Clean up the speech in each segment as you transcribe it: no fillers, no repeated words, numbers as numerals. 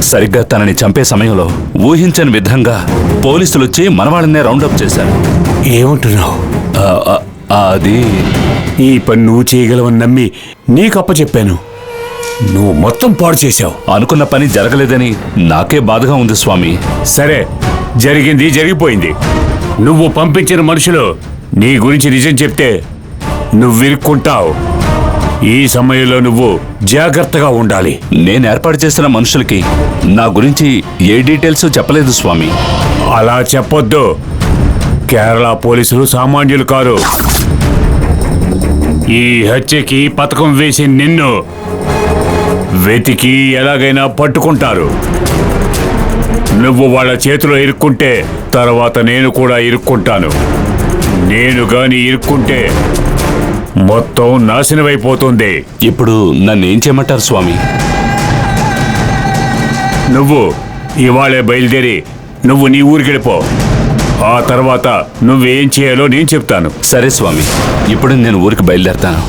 సరిగ్గా తనని చంపే సమయంలో ఊహించని విధంగా పోలీసులు వచ్చి మనవాళ్ళనే రౌండప్ చేశారు. ఏమంటున్నావు? అది ఈ పని నువ్వు చేయగలవని నమ్మి నీకు చెప్పాను. నువ్వు మొత్తం పాడు చేశావు. అనుకున్న పని జరగలేదని నాకే బాధగా ఉంది స్వామి. సరే, జరిగింది జరిగిపోయింది. నువ్వు పంపించిన మనుషులు నీ గురించి నిజం చెప్తే నువ్వు ఇరుక్కుంటావు. ఈ సమయంలో నువ్వు జాగ్రత్తగా ఉండాలి. నేను ఏర్పాటు చేసిన మనుషులకి నా గురించి ఏ డీటెయిల్స్ చెప్పలేదు స్వామి. అలా చెప్పొద్దు. కేరళ పోలీసులు సామాన్యులు కారు. ఈ హత్యకి పథకం వేసి నిన్ను వెతికి ఎలాగైనా పట్టుకుంటారు. నువ్వు వాళ్ళ చేతిలో ఇరుక్కుంటే తర్వాత నేను కూడా ఇరుక్కుంటాను. నేను గాని ఇరుక్కుంటే మొత్తం నాశనమైపోతుంది. ఇప్పుడు నన్నేం చేయమంటారు స్వామి? నువ్వు ఇవాళే బయలుదేరి నువ్వు నీ ఊరికెళ్ళిపో. ఆ తర్వాత నువ్వేం చేయాలో నేను చెప్తాను. సరే స్వామి, ఇప్పుడు నేను ఊరికి బయలుదేరతాను.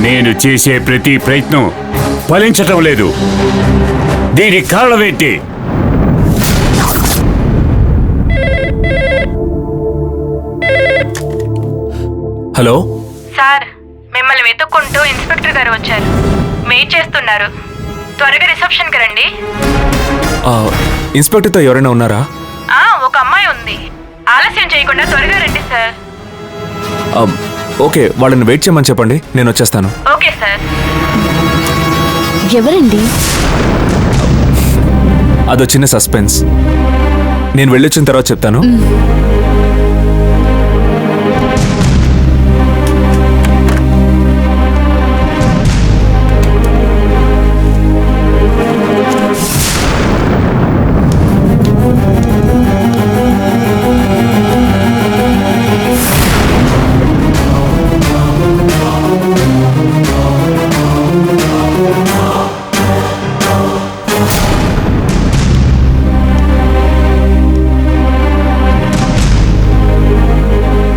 నేను చేసే ప్రతి ప్రయత్నం ఫలించటం లేదు. దీనికి కారణమేంటి? హలో సార్, మిమ్మల్ని వెతుక్కుంటూ ఇన్స్పెక్టర్ గారు వచ్చారు. వెయిట్ చేస్తున్నారు. త్వరగా రిసెప్షన్కి రండి. ఇన్స్పెక్టర్తో ఎవరైనా ఉన్నారా? ఒక అమ్మాయి ఉంది. ఆలస్యం చేయకుండా త్వరగా రండి సార్. ఓకే, వాళ్ళని వెయిట్ చేయమని చెప్పండి, నేను వచ్చేస్తాను. Okay sir. ఎవరండి? అదో చిన్న సస్పెన్స్. నేను వెళ్ళొచ్చిన తర్వాత చెప్తాను.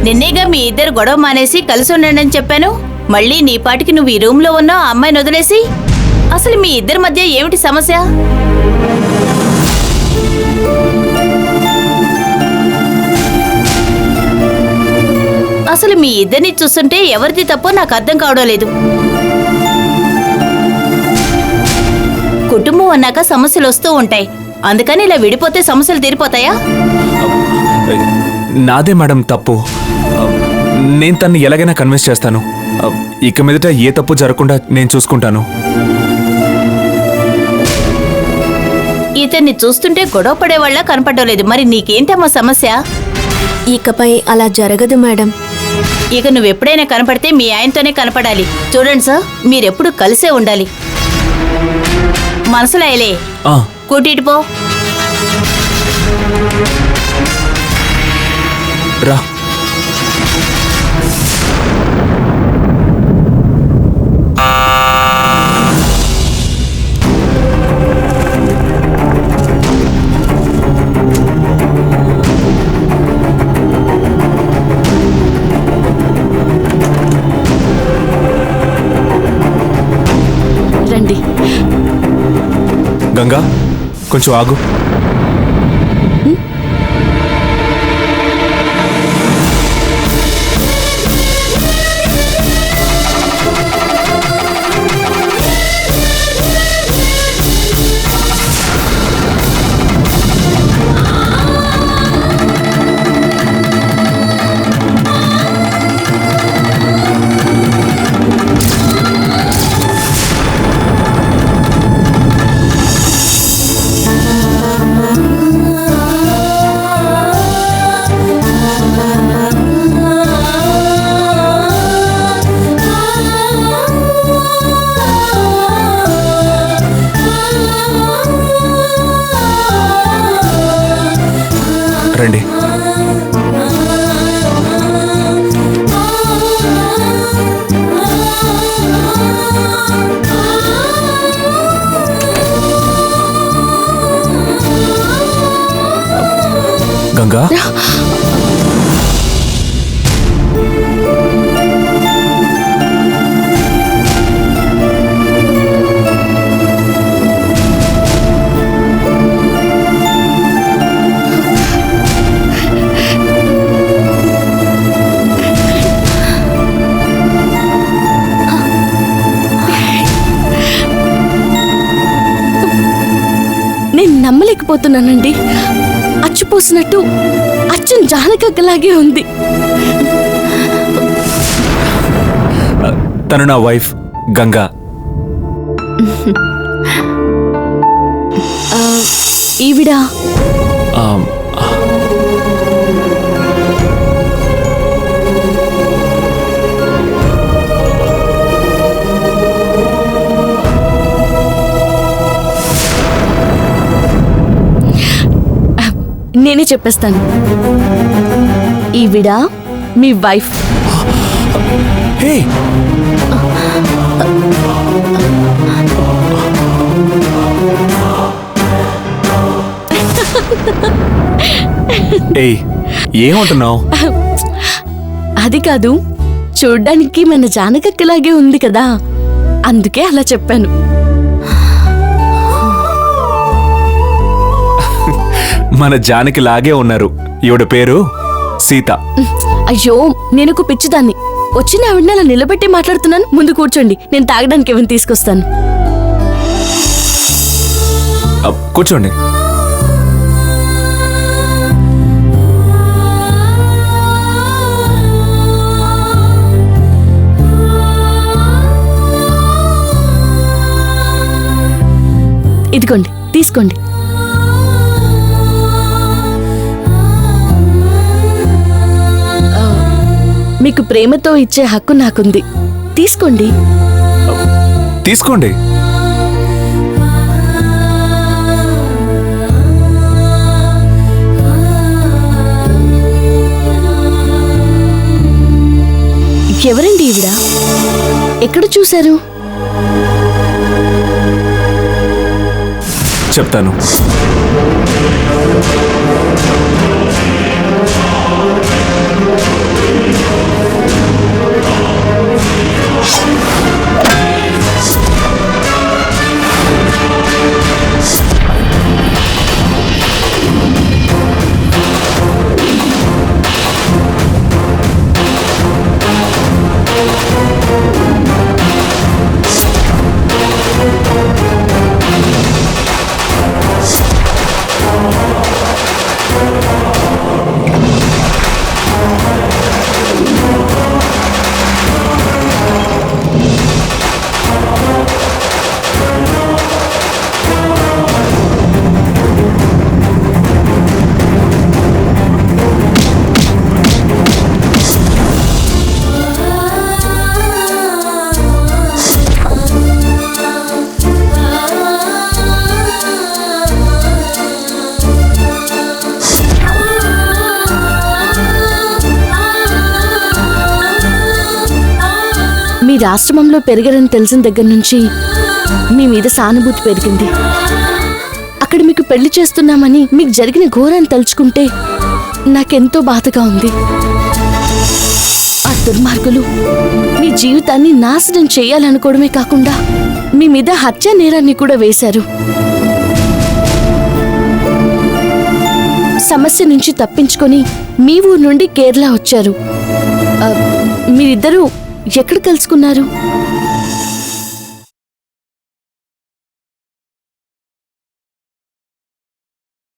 నిన్నేగా మీ ఇద్దరు గొడవ మానేసి కలిసి ఉండండి అని చెప్పాను. మళ్ళీ నీ పాటికి నువ్వు ఈ రూమ్ లో ఉన్నావు, ఆ అమ్మాయిని వదిలేసి. అసలు మీ ఇద్దరి మధ్య ఏమిటి సమస్య? అసలు మీ ఇద్దరిని చూస్తుంటే ఎవరిది తప్పో నాకు అర్థం కావడం లేదు. కుటుంబం అన్నాక సమస్యలు వస్తూ ఉంటాయి. అందుకని ఇలా విడిపోతే సమస్యలు తీరిపోతాయా? నాదే మేడం తప్పు. నేను తన్ని ఎలాగైనా కన్విన్స్ చేస్తాను. ఇక మీదట ఏ తప్పు జరగకుండా నేను చూసుకుంటాను. ఇతన్ని చూస్తుంటే గొడవ పడేవాళ్ళ కనపడడం లేదు. మరి నీకేంటమ్మా సమస్య? ఇకపై అలా జరగదు మేడం. ఇక నువ్వెప్పుడైనా కనపడితే మీ ఆయనతోనే కనపడాలి. చూడండి సార్, మీరెప్పుడు కలిసే ఉండాలి. మనసులో అయ్యలే కూటిపో. రా. రండి. గంగా, కొంచెం ఆగు. రండి. గంగా నేను నమ్మలేకపోతున్నానండి. అచ్చుపోసినట్టు అచ్చం జానకక్కలాగే ఉంది. తను నా వైఫ్ గంగా. ఈవిడ ఆ, నేనే చెప్పేస్తాను. ఈవిడ మీ వైఫ్. హే ఏయ్ ఏమంటున్నావు? అది కాదు, చూడ్డానికి మన జానకక్కలాగే ఉంది కదా, అందుకే అలా చెప్పాను. మన జానకి లాగే ఉన్నారు. ఈవిడ పేరు సీత. అయ్యో, నేను ఒక పిచ్చిదాన్ని. వచ్చిన ఆవిడని అలా నిలబెట్టి మాట్లాడుతున్నాను. ముందు కూర్చోండి, నేను తాగడానికి ఏమైనా తీసుకొస్తాను. కూర్చోండి. ఇదిగోండి, తీసుకోండి. మీకు ప్రేమతో ఇచ్చే హక్కు నాకుంది. తీసుకోండి. తీసుకోండి. ఎవరండి ఈవిడ? ఎక్కడ చూశారు? చెప్తాను. మీరు ఆశ్రమంలో పెరిగారని తెలిసిన దగ్గర నుంచి మీ మీద సానుభూతి పెరిగింది. అక్కడ మీకు పెళ్లి చేస్తున్నామని మీకు జరిగిన ఘోరాన్ని తలుచుకుంటే నాకెంతో బాధగా ఉంది. ఆ దుర్మార్గులు మీ జీవితాన్ని నాశనం చేయాలనుకోవడమే కాకుండా మీ మీద హత్య నేరాన్ని కూడా వేశారు. సమస్య నుంచి తప్పించుకొని మీ ఊరు నుండి కేరళ వచ్చారు. మీరిద్దరూ ఎక్కడ కలుసుకున్నారు?